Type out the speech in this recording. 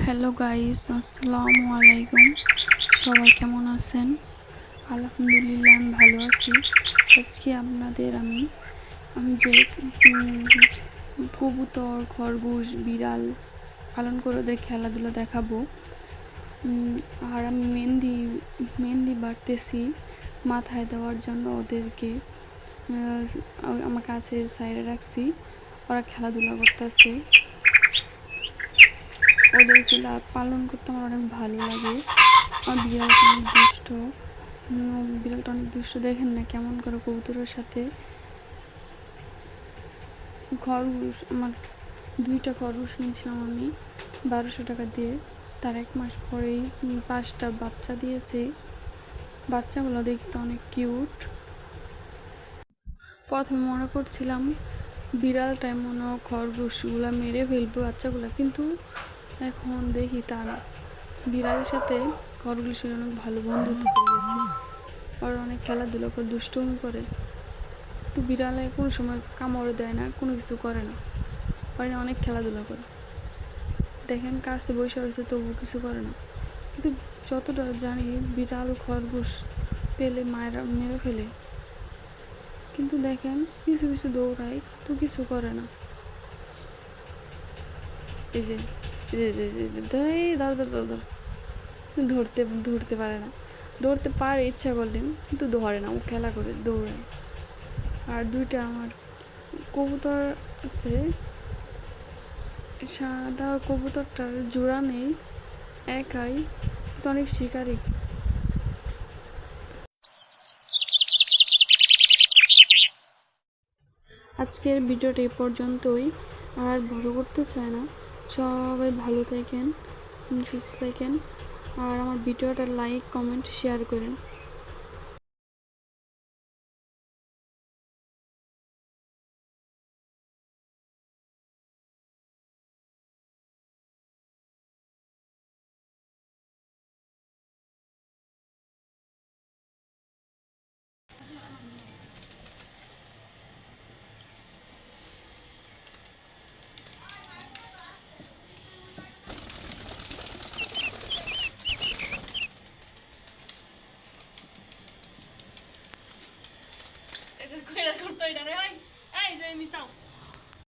Hello guys, আসসালামু আলাইকুম। সবাই কেমন আছেন? আলহামদুলিল্লাহ আমি ভালো আছি। আজকে আপনাদের আমি যে কবুতর, খরগোশ, বিড়াল পালন করে ওদের খেলাধুলা দেখাবো। আর আমি মেহেন্দি বাড়তেছি মাথায় দেওয়ার জন্য ওদেরকে আমার কাছের সাইডে রাখছি। ওরা খেলাধুলা করতেছে। ওদেরকে পালন করতে আমার অনেক ভালো লাগে। আমার বিড়ালটা অনেক দুষ্ট দেখেন না কেমন করে কবুতরের সাথে। খরগোশ আমার 2টা খরগোশ কিনছিলাম আমি 1200 টাকা দিয়ে। তার 1 মাস পরেই 5টা বাচ্চা দিয়েছে। বাচ্চাগুলো দেখতে অনেক কিউট। প্রথমে মনে করছিলাম বিড়ালটাই মনে হয় খরগোশগুলো মেরে ফেলবে বাচ্চাগুলো, কিন্তু এখন দেখি তারা বিড়ালের সাথে খরগোশের অনেক ভালো বন্ধুত্ব হয়ে গেছে। ওরা অনেক খেলাধুলা করে, দুষ্টুমি করে। তো বিড়ালে কোনো সময় কামড় দেয় না, কোনো কিছু করে না। ওরা অনেক খেলাধুলা করে। দেখেন কাছে বসে রয়েছে তবু কিছু করে না। কিন্তু যতটা জানি বিড়াল খরগোশ পেলে মায়েরা মেরে ফেলে। কিন্তু দেখেন কিছু কিছু দৌড়ায়, তো কিছু করে না। এই যে ধরতে পারে না। ধরতে পারে ইচ্ছা করলে, কিন্তু ধরে না। ও খেলা করে দৌড়ায়। আর 2টা আমার কবুতর আছে। সাদা কবুতরটার জোড়া নেই, একাই, তো অনেক শিকারী। আজকের ভিডিওটা এই পর্যন্তই, আর বড় করতে চায় না। সবাই ভালো থাকেন, সুস্থ থাকেন, আর আমার ভিডিওটা লাইক, কমেন্ট, শেয়ার করেন।